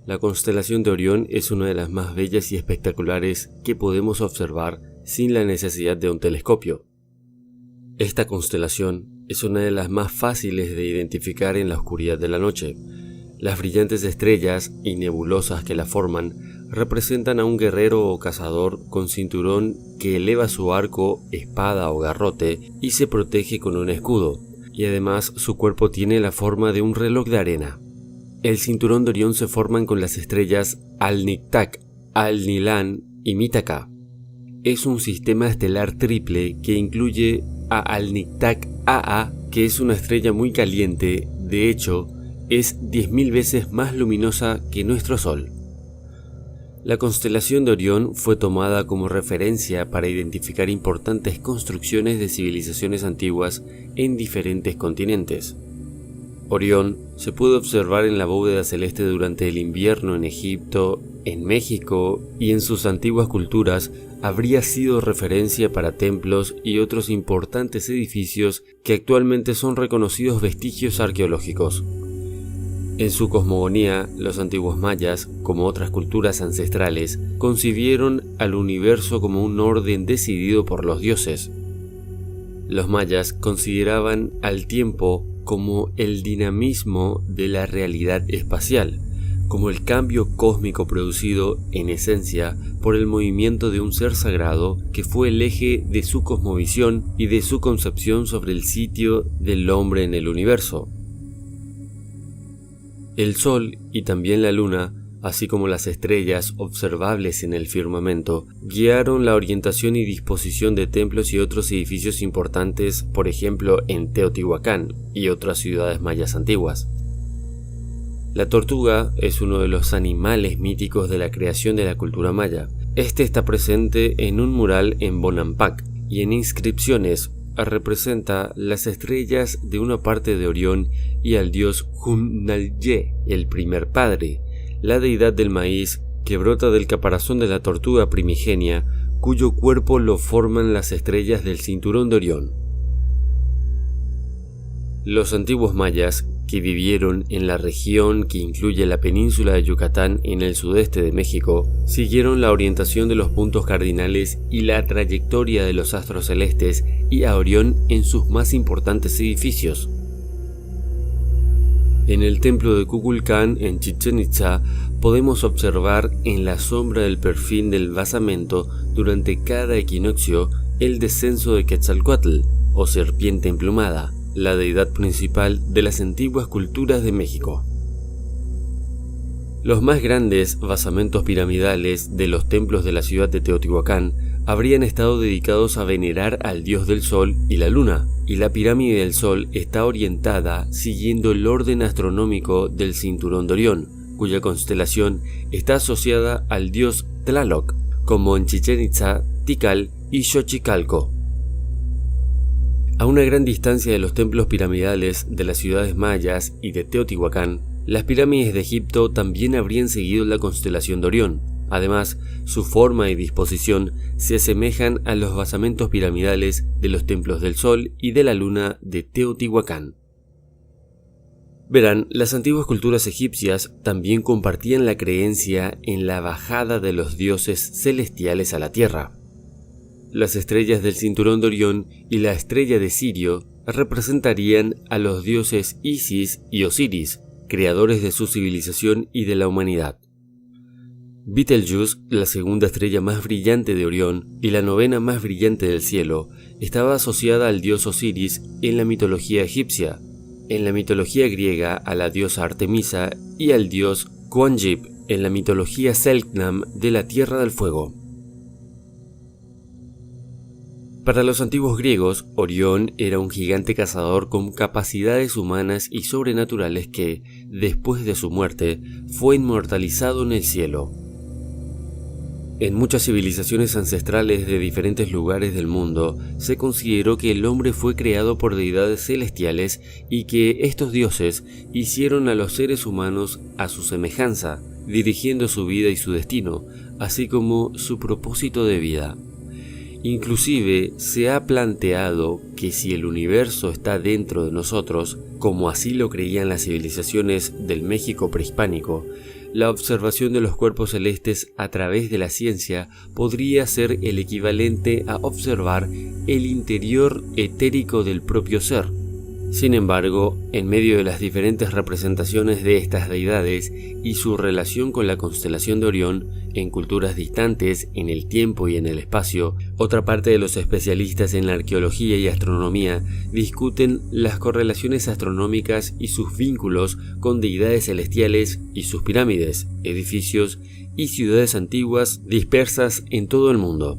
La constelación de Orión es una de las más bellas y espectaculares que podemos observar sin la necesidad de un telescopio. Esta constelación es una de las más fáciles de identificar en la oscuridad de la noche. Las brillantes estrellas y nebulosas que la forman representan a un guerrero o cazador con cinturón que eleva su arco, espada o garrote y se protege con un escudo, y además su cuerpo tiene la forma de un reloj de arena. El cinturón de Orión se forman con las estrellas Al-Niktak, Al-Nilan y Mitaka. Es un sistema estelar triple que incluye a Al-Niktak AA, que es una estrella muy caliente, de hecho, es 10.000 veces más luminosa que nuestro Sol. La constelación de Orión fue tomada como referencia para identificar importantes construcciones de civilizaciones antiguas en diferentes continentes. Orión se puede observar en la bóveda celeste durante el invierno en Egipto, en México y en sus antiguas culturas habría sido referencia para templos y otros importantes edificios que actualmente son reconocidos vestigios arqueológicos. En su cosmogonía, los antiguos mayas, como otras culturas ancestrales, concibieron al universo como un orden decidido por los dioses. Los mayas consideraban al tiempo como el dinamismo de la realidad espacial, como el cambio cósmico producido, en esencia, por el movimiento de un ser sagrado que fue el eje de su cosmovisión y de su concepción sobre el sitio del hombre en el universo. El Sol y también la Luna, así como las estrellas observables en el firmamento, guiaron la orientación y disposición de templos y otros edificios importantes, por ejemplo en Teotihuacán y otras ciudades mayas antiguas. La tortuga es uno de los animales míticos de la creación de la cultura maya. Este está presente en un mural en Bonampak y en inscripciones representa las estrellas de una parte de Orión y al dios Hunnalye, el primer padre, la deidad del maíz que brota del caparazón de la tortuga primigenia, cuyo cuerpo lo forman las estrellas del cinturón de Orión. Los antiguos mayas, que vivieron en la región que incluye la península de Yucatán en el sudeste de México, siguieron la orientación de los puntos cardinales y la trayectoria de los astros celestes y a Orión en sus más importantes edificios. En el templo de Kukulcán, en Chichén Itzá, podemos observar en la sombra del perfil del basamento durante cada equinoccio el descenso de Quetzalcóatl, o serpiente emplumada, la deidad principal de las antiguas culturas de México. Los más grandes basamentos piramidales de los templos de la ciudad de Teotihuacán habrían estado dedicados a venerar al dios del sol y la luna, y la pirámide del sol está orientada siguiendo el orden astronómico del cinturón de Orión, cuya constelación está asociada al dios Tlaloc, como en Chichén Itzá, Tikal y Xochicalco. A una gran distancia de los templos piramidales de las ciudades mayas y de Teotihuacán, las pirámides de Egipto también habrían seguido la constelación de Orión. Además, su forma y disposición se asemejan a los basamentos piramidales de los templos del Sol y de la Luna de Teotihuacán. Verán, las antiguas culturas egipcias también compartían la creencia en la bajada de los dioses celestiales a la tierra. Las estrellas del cinturón de Orión y la estrella de Sirio representarían a los dioses Isis y Osiris, creadores de su civilización y de la humanidad. Betelgeuse, la segunda estrella más brillante de Orión y la novena más brillante del cielo, estaba asociada al dios Osiris en la mitología egipcia, en la mitología griega a la diosa Artemisa y al dios Kuanjib en la mitología Selknam de la Tierra del Fuego. Para los antiguos griegos, Orión era un gigante cazador con capacidades humanas y sobrenaturales que, después de su muerte, fue inmortalizado en el cielo. En muchas civilizaciones ancestrales de diferentes lugares del mundo, se consideró que el hombre fue creado por deidades celestiales y que estos dioses hicieron a los seres humanos a su semejanza, dirigiendo su vida y su destino, así como su propósito de vida. Inclusive se ha planteado que si el universo está dentro de nosotros, como así lo creían las civilizaciones del México prehispánico, la observación de los cuerpos celestes a través de la ciencia podría ser el equivalente a observar el interior etérico del propio ser. Sin embargo, en medio de las diferentes representaciones de estas deidades y su relación con la constelación de Orión, en culturas distantes, en el tiempo y en el espacio, otra parte de los especialistas en la arqueología y astronomía discuten las correlaciones astronómicas y sus vínculos con deidades celestiales y sus pirámides, edificios y ciudades antiguas dispersas en todo el mundo.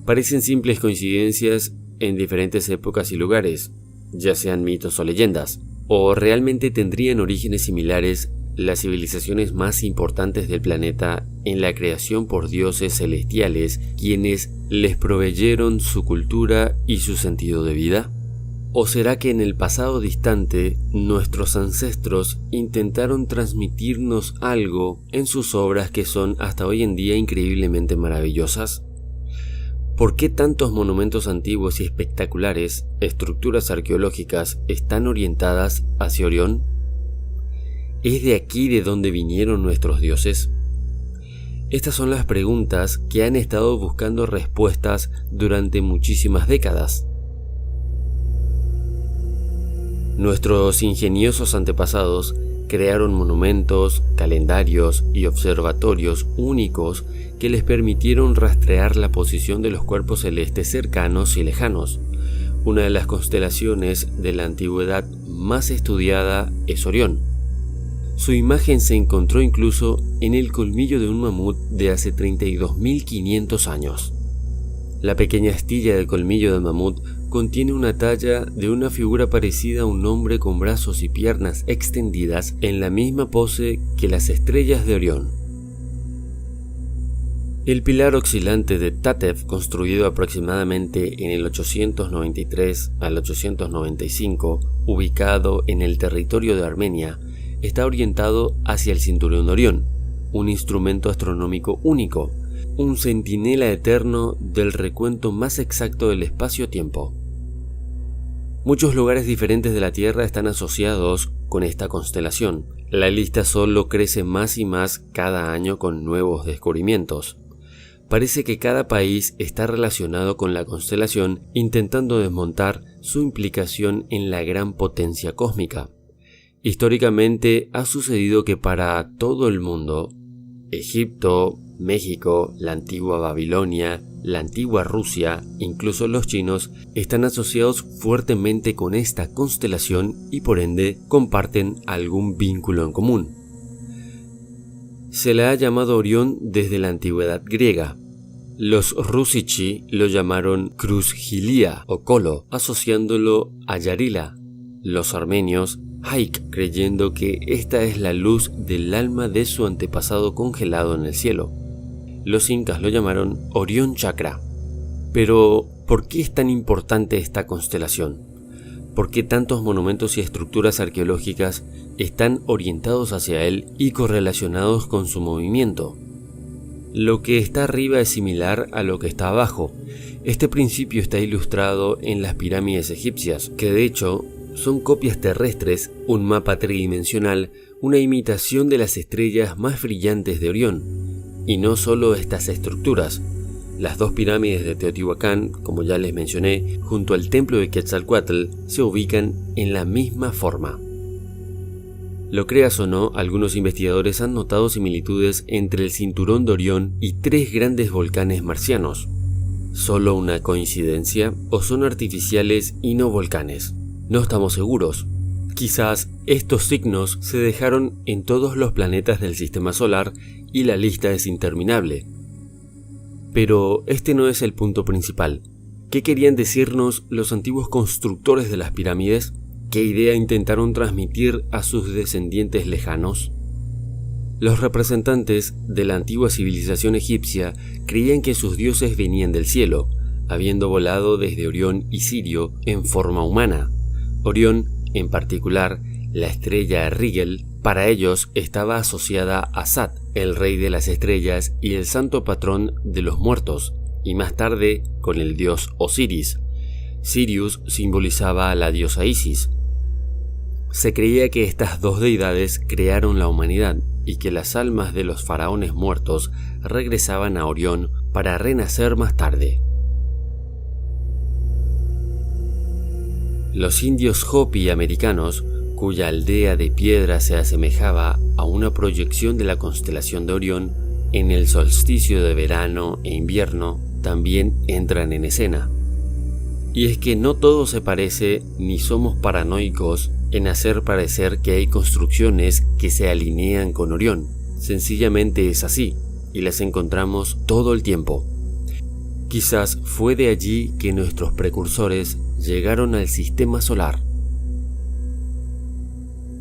Parecen simples coincidencias en diferentes épocas y lugares, ya sean mitos o leyendas, o realmente tendrían orígenes similares las civilizaciones más importantes del planeta en la creación por dioses celestiales, quienes les proveyeron su cultura y su sentido de vida. ¿O será que en el pasado distante nuestros ancestros intentaron transmitirnos algo en sus obras que son hasta hoy en día increíblemente maravillosas? ¿Por qué tantos monumentos antiguos y espectaculares, estructuras arqueológicas, están orientadas hacia Orión? ¿Es de aquí de donde vinieron nuestros dioses? Estas son las preguntas que han estado buscando respuestas durante muchísimas décadas. Nuestros ingeniosos antepasados crearon monumentos, calendarios y observatorios únicos que les permitieron rastrear la posición de los cuerpos celestes cercanos y lejanos. Una de las constelaciones de la antigüedad más estudiada es Orión. Su imagen se encontró incluso en el colmillo de un mamut de hace 32.500 años. La pequeña astilla del colmillo del mamut contiene una talla de una figura parecida a un hombre con brazos y piernas extendidas en la misma pose que las estrellas de Orión. El pilar oscilante de Tatev, construido aproximadamente en el 893 al 895, ubicado en el territorio de Armenia, está orientado hacia el cinturón de Orión, un instrumento astronómico único, un centinela eterno del recuento más exacto del espacio-tiempo. Muchos lugares diferentes de la Tierra están asociados con esta constelación. La lista solo crece más y más cada año con nuevos descubrimientos. Parece que cada país está relacionado con la constelación, intentando desmontar su implicación en la gran potencia cósmica. Históricamente ha sucedido que para todo el mundo, Egipto, México, la antigua Babilonia, la antigua Rusia, incluso los chinos, están asociados fuertemente con esta constelación y por ende comparten algún vínculo en común. Se la ha llamado Orión desde la antigüedad griega. Los Rusici lo llamaron Cruz-Gilia o Colo, asociándolo a Yarila. Los armenios, Haik, creyendo que esta es la luz del alma de su antepasado congelado en el cielo. Los incas lo llamaron Orión Chakra. Pero, ¿por qué es tan importante esta constelación? ¿Por qué tantos monumentos y estructuras arqueológicas están orientados hacia él y correlacionados con su movimiento? Lo que está arriba es similar a lo que está abajo. Este principio está ilustrado en las pirámides egipcias, que de hecho son copias terrestres, un mapa tridimensional, una imitación de las estrellas más brillantes de Orión. Y no solo estas estructuras. Las dos pirámides de Teotihuacán, como ya les mencioné, junto al templo de Quetzalcóatl, se ubican en la misma forma. Lo creas o no, algunos investigadores han notado similitudes entre el cinturón de Orión y 3 grandes volcanes marcianos. ¿Solo una coincidencia o son artificiales y no volcanes? No estamos seguros. Quizás estos signos se dejaron en todos los planetas del sistema solar y la lista es interminable. Pero este no es el punto principal. ¿Qué querían decirnos los antiguos constructores de las pirámides? ¿Qué idea intentaron transmitir a sus descendientes lejanos? Los representantes de la antigua civilización egipcia creían que sus dioses venían del cielo, habiendo volado desde Orión y Sirio en forma humana. Orión, en particular, la estrella Rigel, para ellos estaba asociada a Sat, el rey de las estrellas y el santo patrón de los muertos, y más tarde con el dios Osiris. Sirius simbolizaba a la diosa Isis. Se creía que estas dos deidades crearon la humanidad y que las almas de los faraones muertos regresaban a Orión para renacer más tarde. Los indios Hopi americanos, cuya aldea de piedra se asemejaba a una proyección de la constelación de Orión, en el solsticio de verano e invierno también entran en escena. Y es que no todo se parece ni somos paranoicos en hacer parecer que hay construcciones que se alinean con Orión. Sencillamente es así, y las encontramos todo el tiempo. Quizás fue de allí que nuestros precursores llegaron al sistema solar.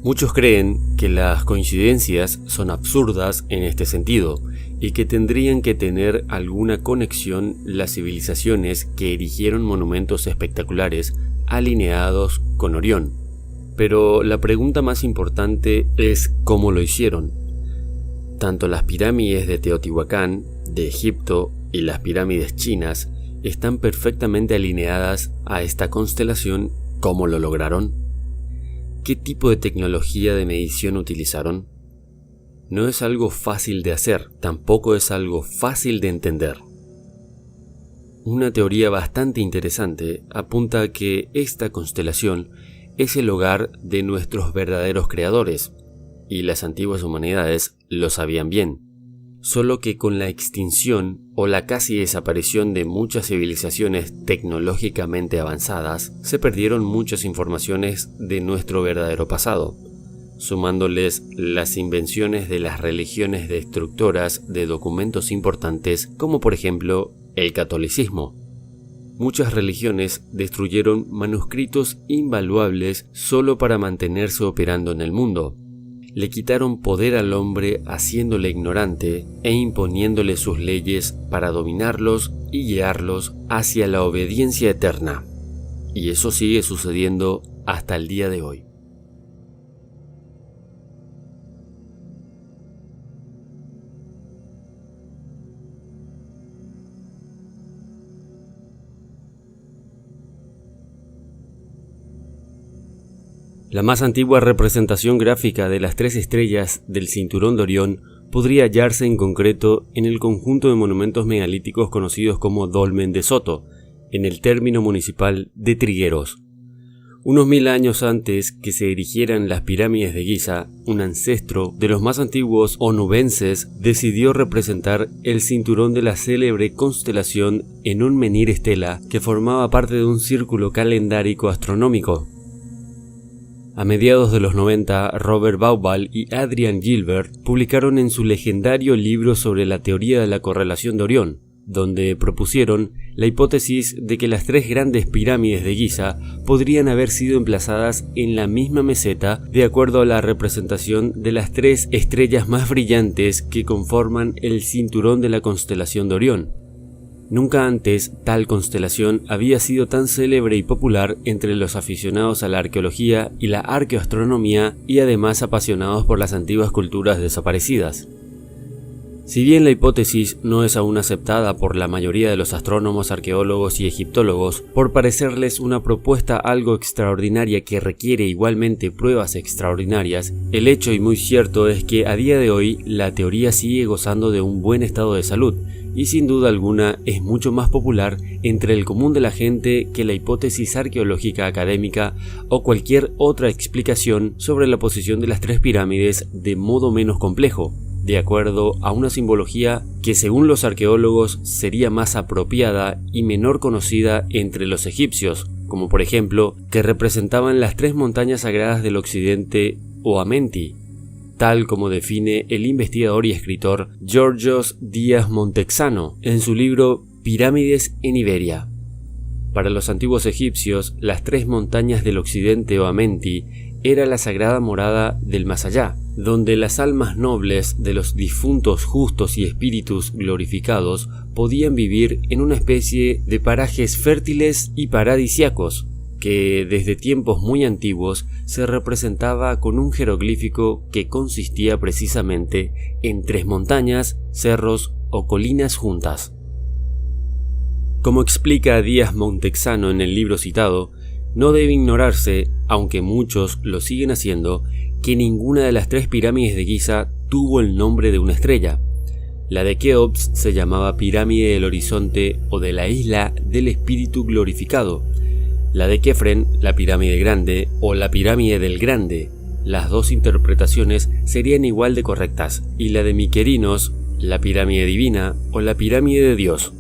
Muchos creen que las coincidencias son absurdas en este sentido y que tendrían que tener alguna conexión las civilizaciones que erigieron monumentos espectaculares alineados con Orión. Pero la pregunta más importante es cómo lo hicieron. Tanto las pirámides de Teotihuacán, de Egipto, y las pirámides chinas están perfectamente alineadas a esta constelación. ¿Cómo lo lograron? ¿Qué tipo de tecnología de medición utilizaron? No es algo fácil de hacer, tampoco es algo fácil de entender. Una teoría bastante interesante apunta a que esta constelación es el hogar de nuestros verdaderos creadores, y las antiguas humanidades lo sabían bien. Solo que con la extinción o la casi desaparición de muchas civilizaciones tecnológicamente avanzadas, se perdieron muchas informaciones de nuestro verdadero pasado, sumándoles las invenciones de las religiones destructoras de documentos importantes como por ejemplo el catolicismo. Muchas religiones destruyeron manuscritos invaluables solo para mantenerse operando en el mundo. Le quitaron poder al hombre haciéndole ignorante e imponiéndole sus leyes para dominarlos y guiarlos hacia la obediencia eterna. Y eso sigue sucediendo hasta el día de hoy. La más antigua representación gráfica de las 3 estrellas del cinturón de Orión podría hallarse en concreto en el conjunto de monumentos megalíticos conocidos como Dolmen de Soto, en el término municipal de Trigueros. Unos 1000 años antes que se erigieran las pirámides de Giza, un ancestro de los más antiguos onubenses decidió representar el cinturón de la célebre constelación en un menhir estela que formaba parte de un círculo calendárico astronómico. A mediados de los 90, Robert Bauval y Adrian Gilbert publicaron en su legendario libro sobre la teoría de la correlación de Orión, donde propusieron la hipótesis de que las 3 grandes pirámides de Giza podrían haber sido emplazadas en la misma meseta de acuerdo a la representación de las 3 estrellas más brillantes que conforman el cinturón de la constelación de Orión. Nunca antes tal constelación había sido tan célebre y popular entre los aficionados a la arqueología y la arqueoastronomía y además apasionados por las antiguas culturas desaparecidas. Si bien la hipótesis no es aún aceptada por la mayoría de los astrónomos, arqueólogos y egiptólogos, por parecerles una propuesta algo extraordinaria que requiere igualmente pruebas extraordinarias, el hecho y muy cierto es que a día de hoy la teoría sigue gozando de un buen estado de salud, y sin duda alguna es mucho más popular entre el común de la gente que la hipótesis arqueológica académica o cualquier otra explicación sobre la posición de las 3 pirámides de modo menos complejo, de acuerdo a una simbología que según los arqueólogos sería más apropiada y menor conocida entre los egipcios, como por ejemplo que representaban las 3 montañas sagradas del occidente o Amenti, tal como define el investigador y escritor Georgios Díaz Montexano en su libro Pirámides en Iberia. Para los antiguos egipcios, las 3 montañas del occidente o Amenti era la sagrada morada del más allá, donde las almas nobles de los difuntos justos y espíritus glorificados podían vivir en una especie de parajes fértiles y paradisiacos, que desde tiempos muy antiguos se representaba con un jeroglífico que consistía precisamente en 3 montañas, cerros o colinas juntas. Como explica Díaz Montexano en el libro citado, no debe ignorarse aunque muchos lo siguen haciendo, que ninguna de las 3 pirámides de Giza tuvo el nombre de una estrella. La de Keops se llamaba Pirámide del Horizonte o de la Isla del Espíritu Glorificado. La de Kefren, la Pirámide Grande o la Pirámide del Grande. Las 2 interpretaciones serían igual de correctas, y la de Miquerinos, la Pirámide Divina o la Pirámide de Dios.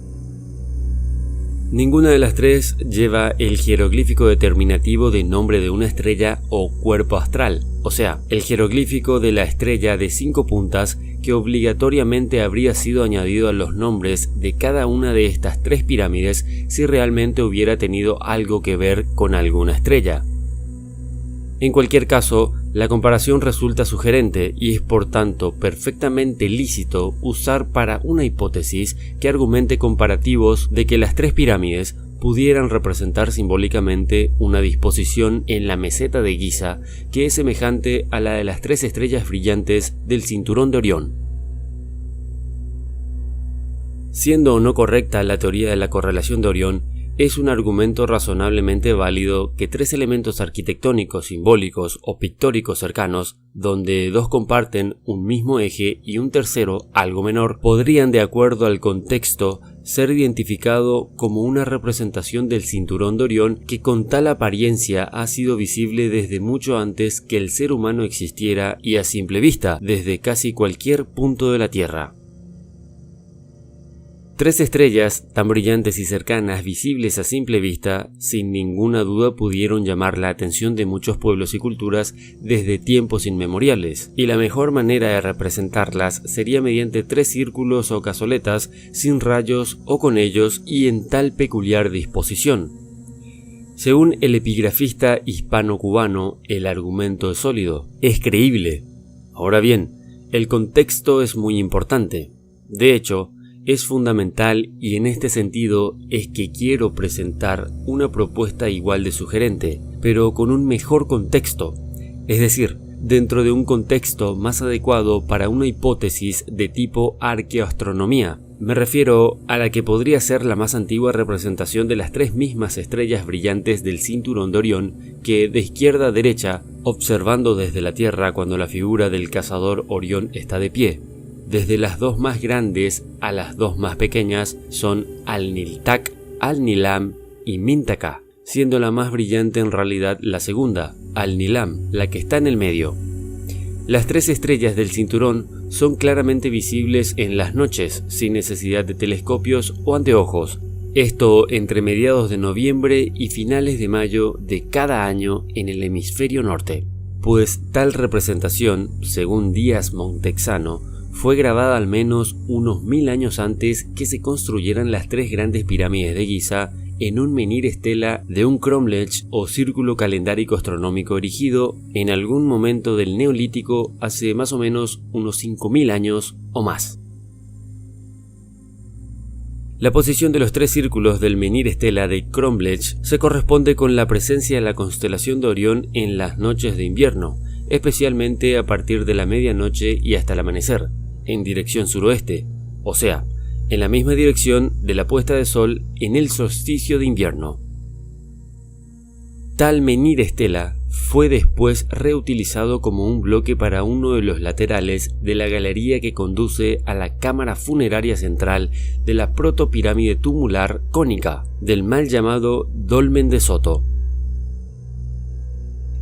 Ninguna de las 3 lleva el jeroglífico determinativo de nombre de una estrella o cuerpo astral, o sea, el jeroglífico de la estrella de 5 puntas que obligatoriamente habría sido añadido a los nombres de cada una de estas 3 pirámides si realmente hubiera tenido algo que ver con alguna estrella. En cualquier caso, la comparación resulta sugerente y es por tanto perfectamente lícito usar para una hipótesis que argumente comparativos de que las 3 pirámides pudieran representar simbólicamente una disposición en la meseta de Giza que es semejante a la de las 3 estrellas brillantes del cinturón de Orión. Siendo o no correcta la teoría de la correlación de Orión, es un argumento razonablemente válido que 3 elementos arquitectónicos, simbólicos o pictóricos cercanos, donde 2 comparten un mismo eje y un tercero, algo menor, podrían, de acuerdo al contexto, ser identificado como una representación del cinturón de Orión que con tal apariencia ha sido visible desde mucho antes que el ser humano existiera y a simple vista, desde casi cualquier punto de la Tierra. 3 estrellas tan brillantes y cercanas, visibles a simple vista, sin ninguna duda pudieron llamar la atención de muchos pueblos y culturas desde tiempos inmemoriales, y la mejor manera de representarlas sería mediante 3 círculos o cazoletas, sin rayos o con ellos y en tal peculiar disposición. Según el epigrafista hispano-cubano, el argumento es sólido, es creíble. Ahora bien, el contexto es muy importante. De hecho, es fundamental y en este sentido es que quiero presentar una propuesta igual de sugerente, pero con un mejor contexto, es decir, dentro de un contexto más adecuado para una hipótesis de tipo arqueoastronomía. Me refiero a la que podría ser la más antigua representación de las 3 mismas estrellas brillantes del cinturón de Orión que, de izquierda a derecha, observando desde la Tierra cuando la figura del cazador Orión está de pie. Desde las 2 más grandes a las 2 más pequeñas son Alnitak, Alnilam y Mintaka, siendo la más brillante en realidad la segunda, Alnilam, la que está en el medio. Las 3 estrellas del cinturón son claramente visibles en las noches, sin necesidad de telescopios o anteojos. Esto entre mediados de noviembre y finales de mayo de cada año en el hemisferio norte. Pues tal representación, según Díaz Montexano, fue grabada al menos unos 1000 años antes que se construyeran las 3 grandes pirámides de Giza en un menhir estela de un cromlech o círculo calendárico astronómico erigido en algún momento del Neolítico hace más o menos unos 5000 años o más. La posición de los 3 círculos del menhir estela de cromlech se corresponde con la presencia de la constelación de Orión en las noches de invierno, especialmente a partir de la medianoche y hasta el amanecer, en dirección suroeste, o sea, en la misma dirección de la puesta de sol en el solsticio de invierno. Tal menhir estela fue después reutilizado como un bloque para uno de los laterales de la galería que conduce a la cámara funeraria central de la protopirámide tumular cónica del mal llamado Dolmen de Soto.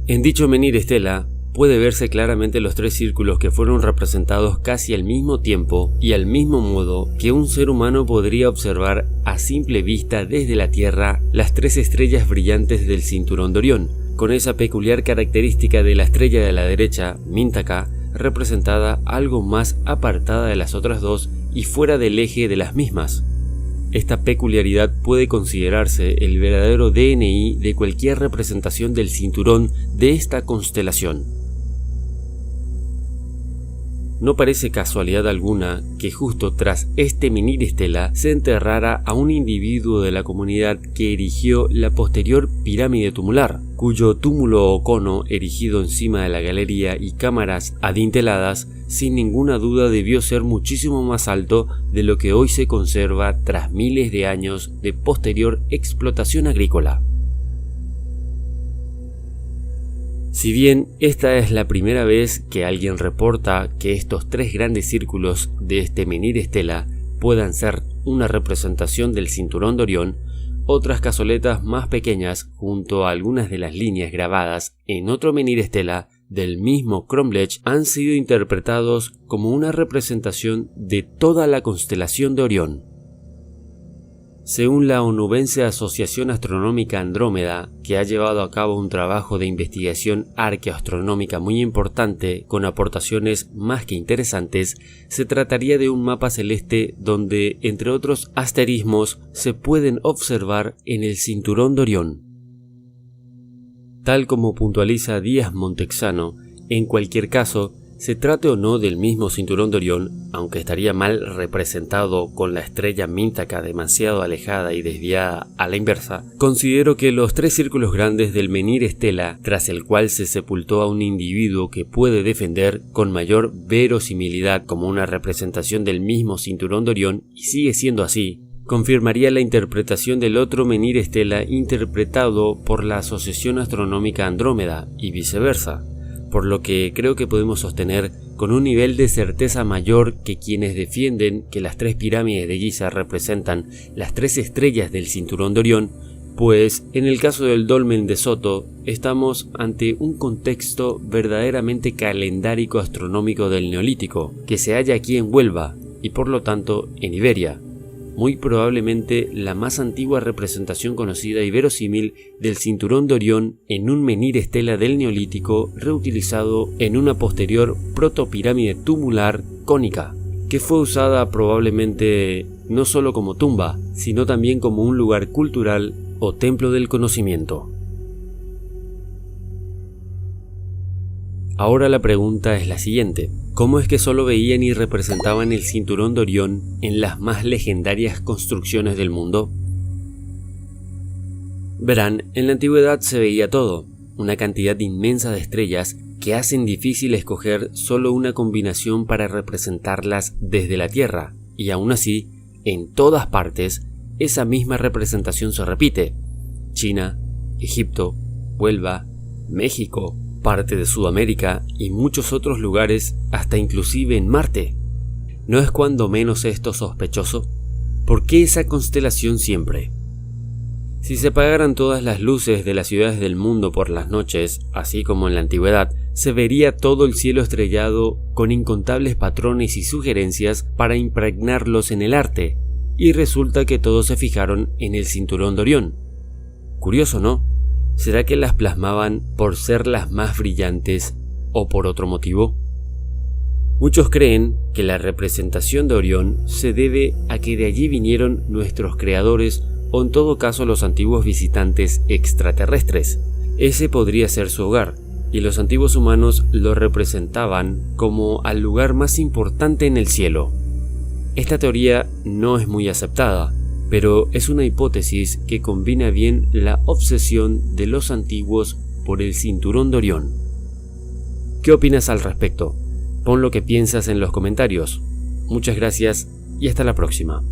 En dicho menhir estela puede verse claramente los 3 círculos que fueron representados casi al mismo tiempo y al mismo modo que un ser humano podría observar a simple vista desde la Tierra las 3 estrellas brillantes del cinturón de Orión, con esa peculiar característica de la estrella de la derecha, Mintaka, representada algo más apartada de las otras 2 y fuera del eje de las mismas. Esta peculiaridad puede considerarse el verdadero DNI de cualquier representación del cinturón de esta constelación. No parece casualidad alguna que justo tras este menhir estela se enterrara a un individuo de la comunidad que erigió la posterior pirámide tumular, cuyo túmulo o cono erigido encima de la galería y cámaras adinteladas sin ninguna duda debió ser muchísimo más alto de lo que hoy se conserva tras miles de años de posterior explotación agrícola. Si bien esta es la primera vez que alguien reporta que estos 3 grandes círculos de este menir estela puedan ser una representación del cinturón de Orión, otras cazoletas más pequeñas junto a algunas de las líneas grabadas en otro menir estela del mismo Cromlech han sido interpretados como una representación de toda la constelación de Orión. Según la onubense Asociación Astronómica Andrómeda, que ha llevado a cabo un trabajo de investigación arqueoastronómica muy importante con aportaciones más que interesantes, se trataría de un mapa celeste donde, entre otros asterismos, se pueden observar en el cinturón de Orión. Tal como puntualiza Díaz Montexano, en cualquier caso, se trate o no del mismo cinturón de Orión, aunque estaría mal representado con la estrella Mintaka demasiado alejada y desviada a la inversa, considero que los 3 círculos grandes del menir estela, tras el cual se sepultó a un individuo que puede defender con mayor verosimilidad como una representación del mismo cinturón de Orión, y sigue siendo así, confirmaría la interpretación del otro menir estela interpretado por la Asociación Astronómica Andrómeda y viceversa, por lo que creo que podemos sostener con un nivel de certeza mayor que quienes defienden que las 3 pirámides de Giza representan las 3 estrellas del cinturón de Orión, pues en el caso del dolmen de Soto estamos ante un contexto verdaderamente calendárico astronómico del Neolítico, que se halla aquí en Huelva y por lo tanto en Iberia, muy probablemente la más antigua representación conocida y verosímil del cinturón de Orión en un menir estela del Neolítico reutilizado en una posterior protopirámide tumular cónica, que fue usada probablemente no solo como tumba, sino también como un lugar cultural o templo del conocimiento. Ahora la pregunta es la siguiente: ¿cómo es que solo veían y representaban el cinturón de Orión en las más legendarias construcciones del mundo? Verán, en la antigüedad se veía todo, una cantidad inmensa de estrellas que hacen difícil escoger solo una combinación para representarlas desde la Tierra, y aún así, en todas partes, esa misma representación se repite. China, Egipto, Huelva, México, parte de Sudamérica y muchos otros lugares, hasta inclusive en Marte. ¿No es cuando menos esto sospechoso? ¿Por qué esa constelación siempre? Si se apagaran todas las luces de las ciudades del mundo por las noches, así como en la antigüedad, se vería todo el cielo estrellado con incontables patrones y sugerencias para impregnarlos en el arte, y resulta que todos se fijaron en el cinturón de Orión. Curioso, ¿no? ¿Será que las plasmaban por ser las más brillantes o por otro motivo? Muchos creen que la representación de Orión se debe a que de allí vinieron nuestros creadores o en todo caso los antiguos visitantes extraterrestres. Ese podría ser su hogar, y los antiguos humanos lo representaban como al lugar más importante en el cielo. Esta teoría no es muy aceptada, pero es una hipótesis que combina bien la obsesión de los antiguos por el cinturón de Orión. ¿Qué opinas al respecto? Pon lo que piensas en los comentarios. Muchas gracias y hasta la próxima.